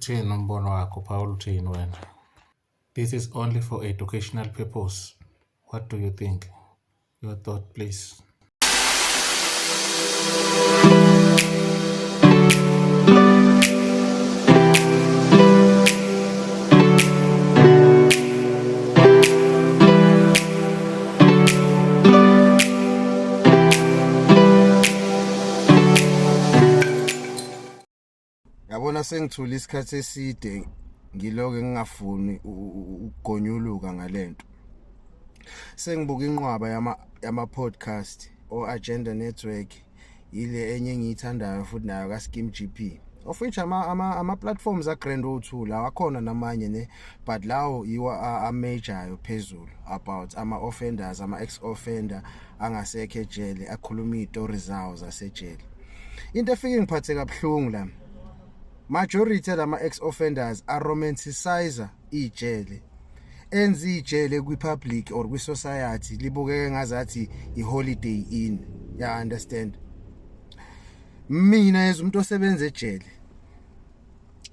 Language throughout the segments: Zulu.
Uthini umbono wakho Paul uthini wena? This is only for educational purpose. What do you think? Your thought please. Yabona sengithula isikhathi eside ngiloke ngingafuni ukugonyuluka ngalento. Sengibuka inqwaba yama podcast o Agenda Network ile enye engiyithandayo futhi nayo ka Scheme GP. Of which ama platforms a Grand O2 la akhona namanye ne but lawo yiwa a major phezulu about ama offenders ama ex offender angasekho ejele akhuluma izitori zawo zasejele. Into efike ngiphathe kabuhlungu la majority lama ex offenders are romanticizer ijele enzi ijele kwi public or kwi society libukeke ngazathi I holiday inn ya understand. Mina umuntu osebenza ejele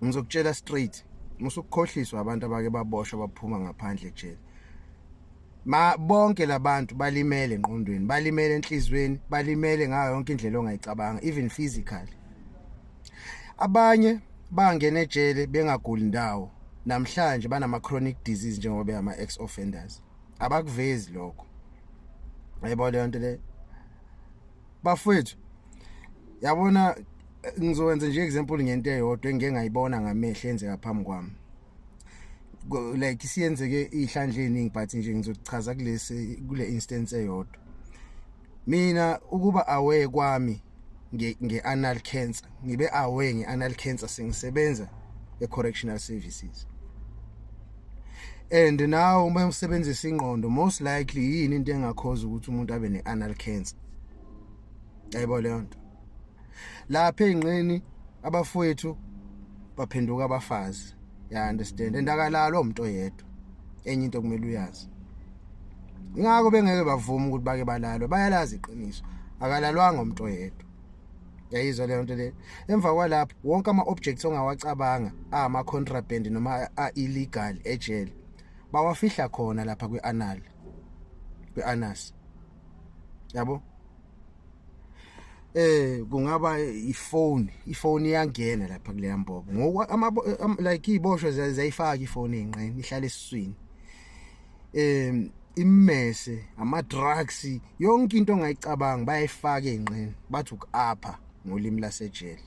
ngizokutshela straight musukukhohliswa abantu abake baboshwa baphuma ngaphandle ejele. Bonke labantu balimele engqondweni, balimele enhlizweni, balimele ngayo yonke indlela ongayicabanga even physically. Abanye bangena ejele bengaguli ndawo namhlanje banama chronic disease njengoba ama ex offenders. Abakuvezi lokho. Ayibona le nto le. Bafowethu yabona ngizowenza nje example ngento eyodwa engeke ngayibona ngamehlo enzeka phambi kwami. Like siyenzeke ihlandle eningi but nje ngizochaza kule instance eyodwa. Mina ukuba aware kwami nge-anal cancer ngibe aware nge-anal cancer sengisebenza e-correctional services. And now uma usebenzisa ingqondo most likely yini into engakhoza ukuthi umuntu abe ne-anal cancer. Ayibona le nto. Lapha engqeni abafowethu baphenduka abafazi. Ya understand endakalalo umuntu oyedwa. Enye into kumele uyazi. Ingakho bengeke bavuma ukuthi bake balalwe bayalazi iqiniso. Akalalwanga umuntu oyedwa. Yayizwa le nto le. Emva kwalapho wonke ama objects ongawacabanga ama contraband noma illegal ejele bawafihla khona lapha kwi-anal kwi-anus. Yabo? Kungaba ifone iyangena lapha kule yambobo. Ngoku like iboshwe zayifaka ifone engqeni ihlala esiswini. Immese ama drugs yonke into ongayicabanga bayayifaka engqeni bathi ukapha ngolimi lasejele.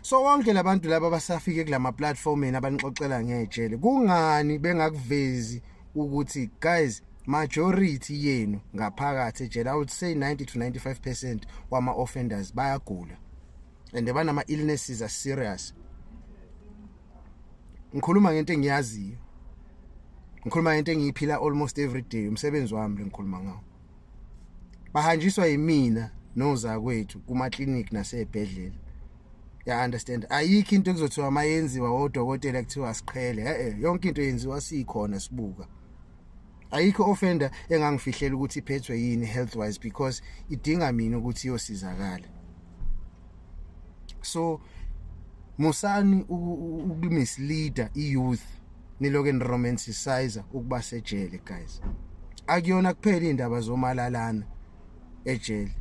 So wonke labantu laba basafike kulama platformeni abanixoxela ngejele kungani bengakuvezi ukuthi guys majority yenu ngaphakathi ejele I would say 90 to 95% wama offenders bayagula and banama illnesses are serious. Ngikhuluma ngento engiyaziyo. Ngikhuluma ngento engiyiphila almost every day umsebenzi wami lengikhuluma ngawo. Bahanjiswa yimina noza kwethu kuma clinic nasebhedlela. Ya understand ayikho into ekuzothiwa mayenziwa odokotela kuthiwa siqhele yonke into yenziwa sikhona sibuka. Ayikho offender engangifihlela ukuthi iphethwe yini health wise because idinga mina ukuthi iyosizakala. So musani ukumisleader iyouth niloke niromanticizer ukuba sejele guys. Akuyona kuphela indaba zomalalana ejele.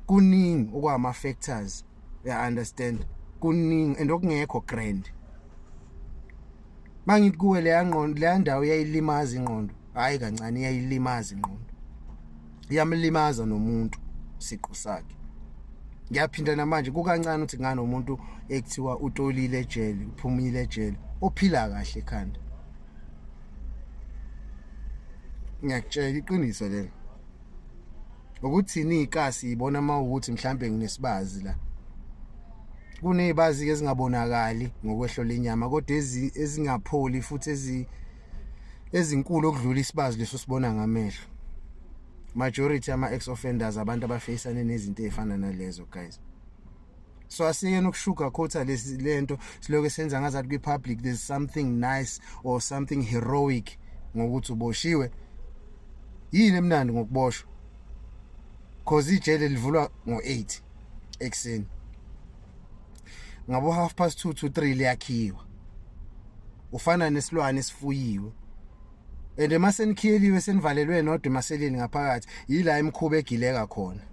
Kuningi okwama factors ya understand kuningi endokungekho grand. Mangithi kuwe le ndawo yayilimaza ingqondo hayi kancane iyayilimaza ingqondo. Iyamlimaza nomuntu siqu sakhe. Ngiyaphinda namanje kukancane ukuthi ngane umuntu ekuthiwa utolile ejele uphumile ejele ophila kahle ekhanda. Ngiyakutshela iqiniso lelo. Ukuthi nikasi ibona mawukuthi mhlambe nginesibazi la. Kunezibazi ke ezingabonakali ngokwehlola inyama kodwa ezingapholi futhi ezinkulu okudlula isibazi leso sibona ngamehlo. Majority ama ex offenders abantu abafaceane nezinto ezifana nalezo guys. So asiyena ukushuka khotha lento siloke senza ngazathi kwi public there's something nice or something heroic ngokuthi uboshiwe. Yini emnandi ngokuboshwa? Cause ijele livulwa ngo8 ekseni. ngabo 2:30 to 3 liyakhiwa ufana nesilwane esifuyiwe and mase nikhiyeliwe senivalelwe nodwa emaseleni ngaphakathi yila imkhuba egileka khona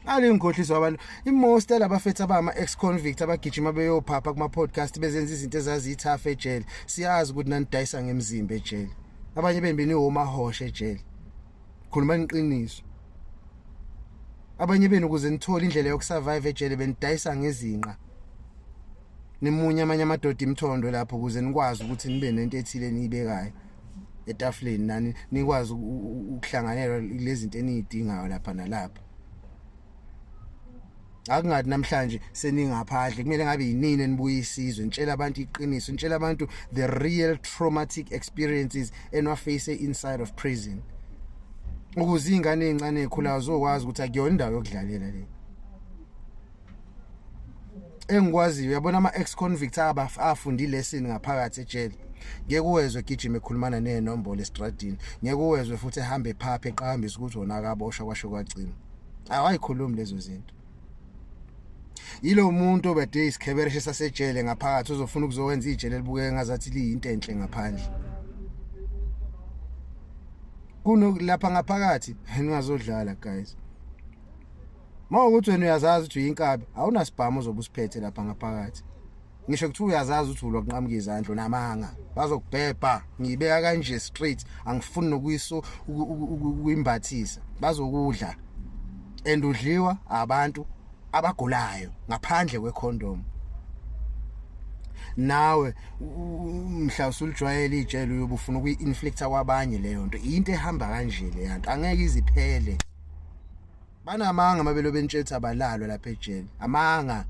alingohliswa abantu imost labafethu abama ex convict abagijima beyophapha kuma podcast bezenza izinto ezazithafa ejele siyazi ukuthi nanidayisa ngemzimba ejele abanye bembini omahosha ejele khuluma iqiniso abanye benu ukuze nithola indlela yokusurvive ejele benidayisa ngezinqa nimunye amanye amadoda imthondo lapho ukuze nikwazi ukuthi nibe nento ethile niyibekayo etafuleni nani nikwazi ukuhlanganela lezi zinto enidingayo lapha nalapha akungathi namhlanje seningaphandle kumele ngabe yinini enibuye isizwe nitshela abantu iqiniso nitshela abantu the real traumatic experiences enwaface inside of prison ukuze ingane ezincane ezikhulayo zokwazi ukuthi akuyona indawo yokudlalela le engikwaziyo uyabona ama ex convict afunda ilesson ngaphakathi ejele ngeke uwezwe gijima ekhulumana nenombolo estradini ngeke uwezwe futhi ehambe phapha eqhambisa ukuthi wona akaboshwa kwasho kwagcina awayikhulumi lezo zinto yilo muntu obede isikhebereshe sasejele ngaphakathi uzofuna ukuzokwenza ijele libukeke ngazathi liyinto enhle ngaphandle kuno lapha ngaphakathi ningazodlala guys mawukuthi wena uyazazi ukuthi uyinkabi awunasibhamu uzobusiphethe lapha ngaphakathi ngisho ukuthi uyazazi ukuthi ulwa kunqamuka izandla namanga bazokubhebha ngibeka kanje straight angifuni nokuyiso ukuyimbathisa bazokudla endudliwa abantu abagulayo ngaphandle kwecondom nawe mhla usulijwayele ijele uyobufuna ukuyi-inflicta kwabanye leyo nto into ehamba kanje le yanto angeke iziphele banamanga mabelo bentshetsha abalalwa lapha ejele amanga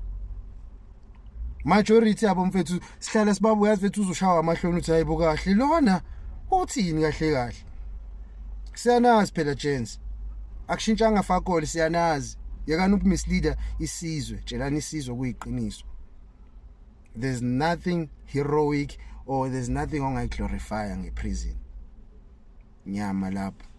majority abo mfethu sihlala sibabu yazi fethu uzushawa amahloni uthi hayibo kahle lona uthini kahle kahle siyanazi phela gents akushintshanga fakole siyanazi yakani ukumisleader isizwe tshelani isizwe kuyiqiniso there's nothing heroic or there's nothing ongayiglorify ngeprison nyama lapho